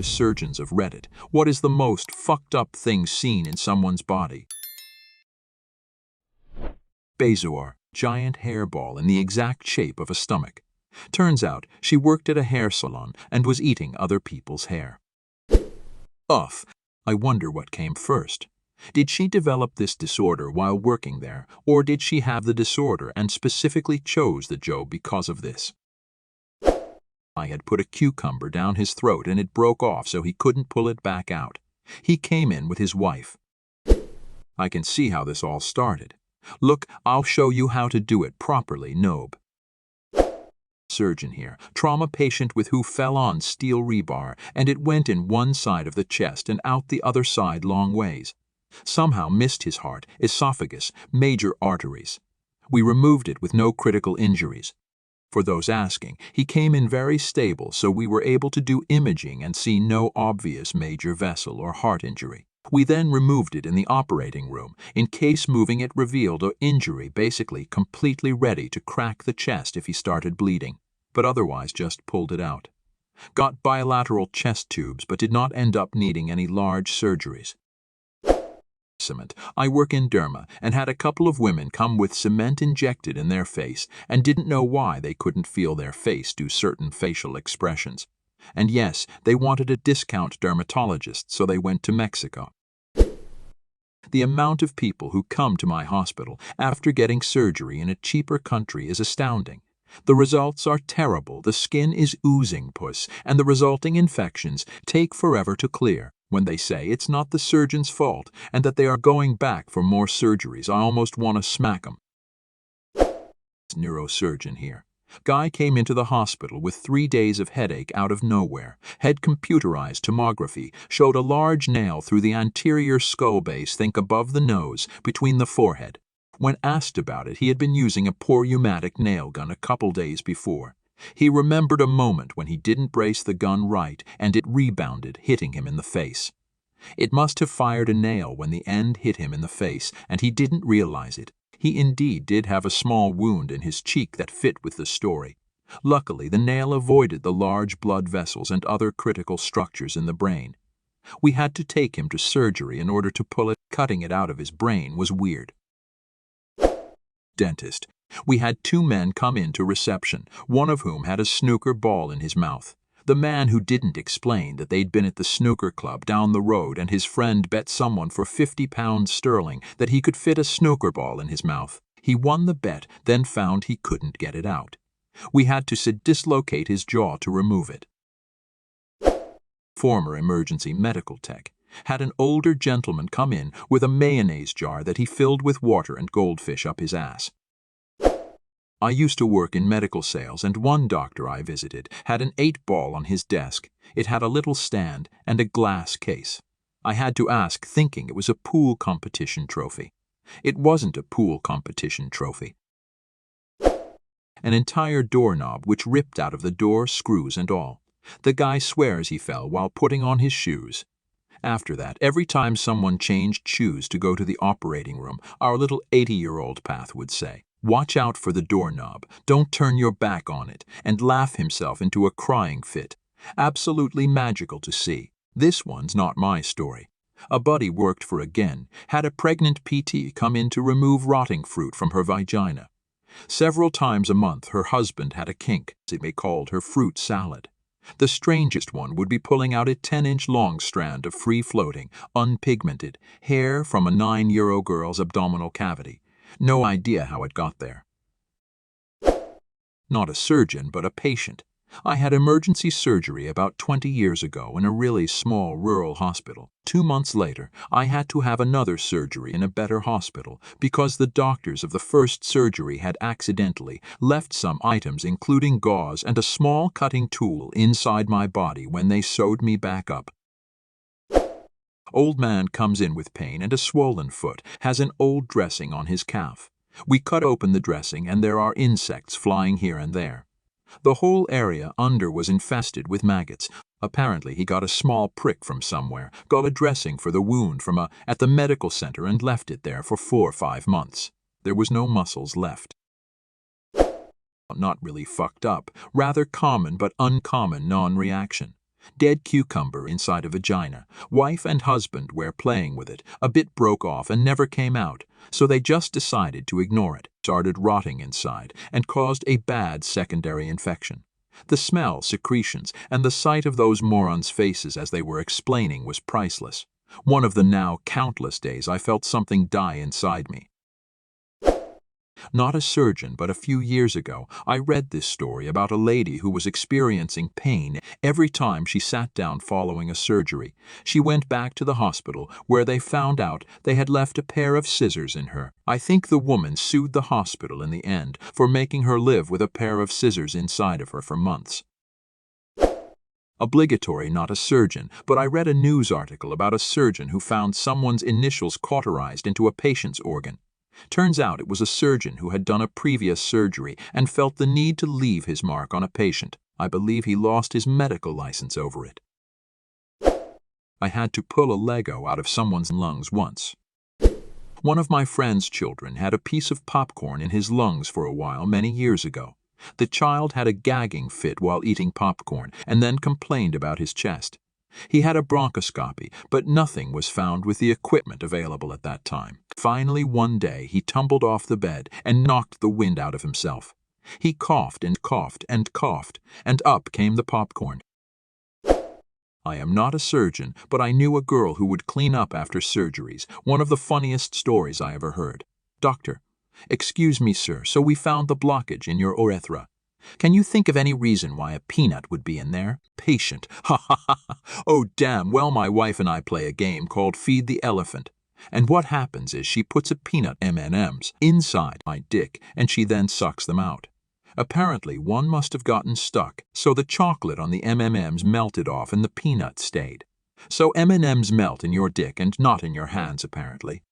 surgeons of Reddit. What is the most fucked up thing seen in someone's body? Bezoar, giant hairball in the exact shape of a stomach. Turns out she worked at a hair salon and was eating other people's hair. Ugh, I wonder what came first. Did she develop this disorder while working there, or did she have the disorder and specifically chose the job because of this? I had put a cucumber down his throat and it broke off so he couldn't pull it back out. He came in with his wife. I can see how this all started. Look, I'll show you how to do it properly, Nobe. Surgeon here, trauma patient with who fell on steel rebar and it went in one side of the chest and out the other side long ways. Somehow missed his heart, esophagus, major arteries. We removed it with no critical injuries. For those asking, he came in very stable, so we were able to do imaging and see no obvious major vessel or heart injury. We then removed it in the operating room, in case moving it revealed an injury, basically completely ready to crack the chest if he started bleeding, but otherwise just pulled it out. Got bilateral chest tubes, but did not end up needing any large surgeries. Cement. I work in derma and had a couple of women come with cement injected in their face and didn't know why they couldn't feel their face do certain facial expressions. And yes, they wanted a discount dermatologist, so they went to Mexico. The amount of people who come to my hospital after getting surgery in a cheaper country is astounding. The results are terrible, the skin is oozing pus, and the resulting infections take forever to clear. When they say it's not the surgeon's fault and that they are going back for more surgeries, I almost want to smack them. Neurosurgeon here. Guy came into the hospital with 3 days of headache out of nowhere. Had computerized tomography, showed a large nail through the anterior skull base, think above the nose, between the forehead. When asked about it, he had been using a poor pneumatic nail gun a couple days before. He remembered a moment when he didn't brace the gun right and it rebounded, hitting him in the face. It must have fired a nail when the end hit him in the face, and he didn't realize it. He indeed did have a small wound in his cheek that fit with the story. Luckily, the nail avoided the large blood vessels and other critical structures in the brain. We had to take him to surgery in order to pull it. Cutting it out of his brain was weird. Dentist. We had 2 men come into reception, one of whom had a snooker ball in his mouth. The man who didn't explain that they'd been at the snooker club down the road and his friend bet someone for £50 sterling that he could fit a snooker ball in his mouth. He won the bet, then found he couldn't get it out. We had to dislocate his jaw to remove it. Former emergency medical tech. Had an older gentleman come in with a mayonnaise jar that he filled with water and goldfish up his ass. I used to work in medical sales, and one doctor I visited had an 8-ball on his desk. It had a little stand and a glass case. I had to ask, thinking it was a pool competition trophy. It wasn't a pool competition trophy. An entire doorknob which ripped out of the door, screws and all. The guy swears he fell while putting on his shoes. After that, every time someone changed shoes to go to the operating room, our little 80-year-old Path would say, "Watch out for the doorknob, don't turn your back on it," and laugh himself into a crying fit. Absolutely magical to see. This one's not my story. A buddy worked for Again, had a pregnant PT come in to remove rotting fruit from her vagina. Several times a month her husband had a kink, they called her fruit salad. The strangest one would be pulling out a 10-inch long strand of free-floating, unpigmented hair from a 9-year-old girl's abdominal cavity. No idea how it got there. Not a surgeon, but a patient. I had emergency surgery about 20 years ago in a really small rural hospital. 2 months later, I had to have another surgery in a better hospital because the doctors of the first surgery had accidentally left some items, including gauze and a small cutting tool, inside my body when they sewed me back up. Old man comes in with pain and a swollen foot, has an old dressing on his calf. We cut open the dressing and there are insects flying here and there. The whole area under was infested with maggots. Apparently he got a small prick from somewhere, got a dressing for the wound from at the medical center and left it there for 4 or 5 months. There was no muscles left. Not really fucked up, rather common but uncommon non-reaction. Dead cucumber inside a vagina. Wife and husband were playing with it. A bit broke off and never came out, so they just decided to ignore it. Started rotting inside and caused a bad secondary infection. The smell, secretions, and the sight of those morons' faces as they were explaining was priceless. One of the now countless days I felt something die inside me. Not a surgeon, but a few years ago, I read this story about a lady who was experiencing pain every time she sat down following a surgery. She went back to the hospital, where they found out they had left a pair of scissors in her. I think the woman sued the hospital in the end for making her live with a pair of scissors inside of her for months. Obligatory, not a surgeon, but I read a news article about a surgeon who found someone's initials cauterized into a patient's organ. Turns out it was a surgeon who had done a previous surgery and felt the need to leave his mark on a patient. I believe he lost his medical license over it. I had to pull a Lego out of someone's lungs once. One of my friend's children had a piece of popcorn in his lungs for a while many years ago. The child had a gagging fit while eating popcorn and then complained about his chest. He had a bronchoscopy, but nothing was found with the equipment available at that time. Finally, one day, he tumbled off the bed and knocked the wind out of himself. He coughed and coughed and coughed, and up came the popcorn. I am not a surgeon, but I knew a girl who would clean up after surgeries. One of the funniest stories I ever heard. Doctor, excuse me, sir, so we found the blockage in your urethra. Can you think of any reason why a peanut would be in there? Patient, ha ha ha. Oh damn, well my wife and I play a game called Feed the Elephant. And what happens is she puts a peanut M&Ms inside my dick and she then sucks them out. Apparently one must have gotten stuck, so the chocolate on the M&Ms melted off and the peanut stayed. So M&Ms melt in your dick and not in your hands apparently.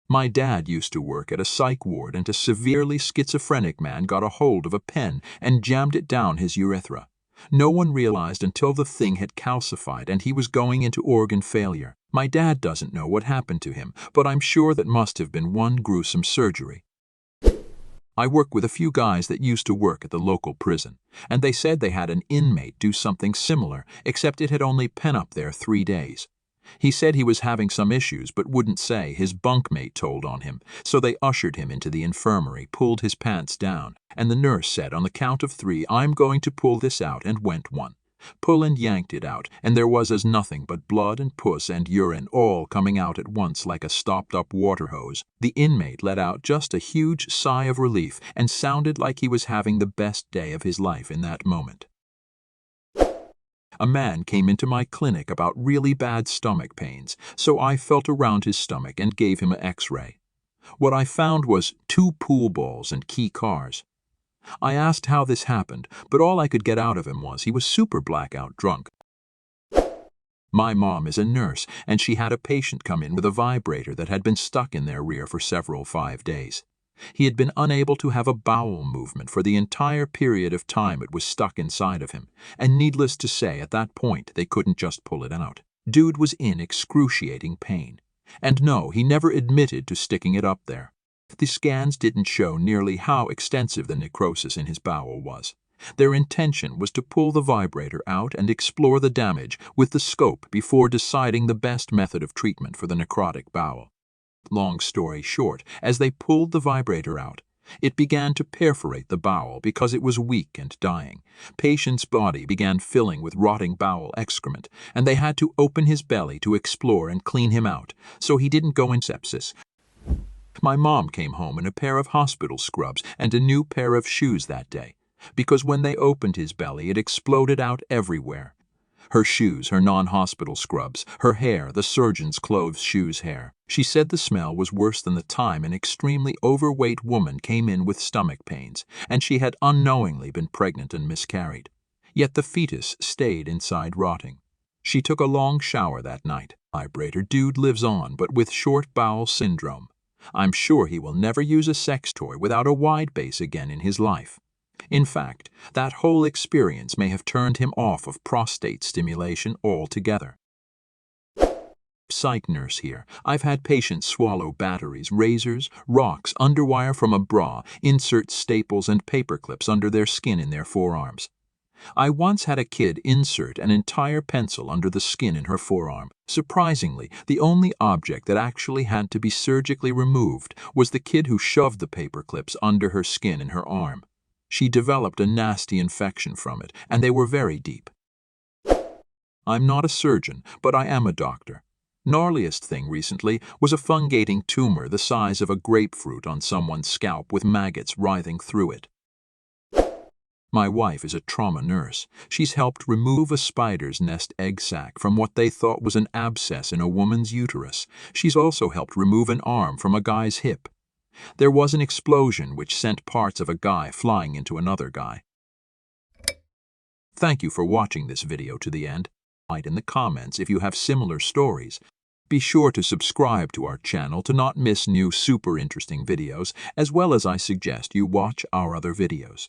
My dad used to work at a psych ward and a severely schizophrenic man got a hold of a pen and jammed it down his urethra. No one realized until the thing had calcified and he was going into organ failure. My dad doesn't know what happened to him, but I'm sure that must have been one gruesome surgery. I work with a few guys that used to work at the local prison, and they said they had an inmate do something similar, except it had only been up there 3 days. He said he was having some issues but wouldn't say. His bunkmate told on him, so they ushered him into the infirmary, pulled his pants down, and the nurse said, on the count of 3, I'm going to pull this out, and went 1. Pull and yanked it out, and there was as nothing but blood and pus and urine all coming out at once like a stopped-up water hose. The inmate let out just a huge sigh of relief and sounded like he was having the best day of his life in that moment. A man came into my clinic about really bad stomach pains, so I felt around his stomach and gave him an X-ray. What I found was 2 pool balls and key cars. I asked how this happened, but all I could get out of him was he was super blackout drunk. My mom is a nurse, and she had a patient come in with a vibrator that had been stuck in their rear for 5 days. He had been unable to have a bowel movement for the entire period of time it was stuck inside of him, and needless to say, at that point, they couldn't just pull it out. Dude was in excruciating pain. And no, he never admitted to sticking it up there. The scans didn't show nearly how extensive the necrosis in his bowel was. Their intention was to pull the vibrator out and explore the damage with the scope before deciding the best method of treatment for the necrotic bowel. Long story short, as they pulled the vibrator out, it began to perforate the bowel because it was weak and dying. Patient's body began filling with rotting bowel excrement, and they had to open his belly to explore and clean him out, so he didn't go in sepsis. My mom came home in a pair of hospital scrubs and a new pair of shoes that day, because when they opened his belly, it exploded out everywhere. Her shoes, her non-hospital scrubs, her hair, the surgeon's clothes, shoes, hair. She said the smell was worse than the time an extremely overweight woman came in with stomach pains, and she had unknowingly been pregnant and miscarried. Yet the fetus stayed inside rotting. She took a long shower that night. Vibrator dude lives on, but with short bowel syndrome. I'm sure he will never use a sex toy without a wide base again in his life. In fact, that whole experience may have turned him off of prostate stimulation altogether. Psych nurse here. I've had patients swallow batteries, razors, rocks, underwire from a bra, insert staples and paper clips under their skin in their forearms. I once had a kid insert an entire pencil under the skin in her forearm. Surprisingly, the only object that actually had to be surgically removed was the kid who shoved the paper clips under her skin in her arm. She developed a nasty infection from it, and they were very deep. I'm not a surgeon, but I am a doctor. Gnarliest thing recently was a fungating tumor the size of a grapefruit on someone's scalp with maggots writhing through it. My wife is a trauma nurse. She's helped remove a spider's nest egg sac from what they thought was an abscess in a woman's uterus. She's also helped remove an arm from a guy's hip. There was an explosion which sent parts of a guy flying into another guy. Thank you for watching this video to the end. Write in the comments if you have similar stories. Be sure to subscribe to our channel to not miss new super interesting videos, as well as I suggest you watch our other videos.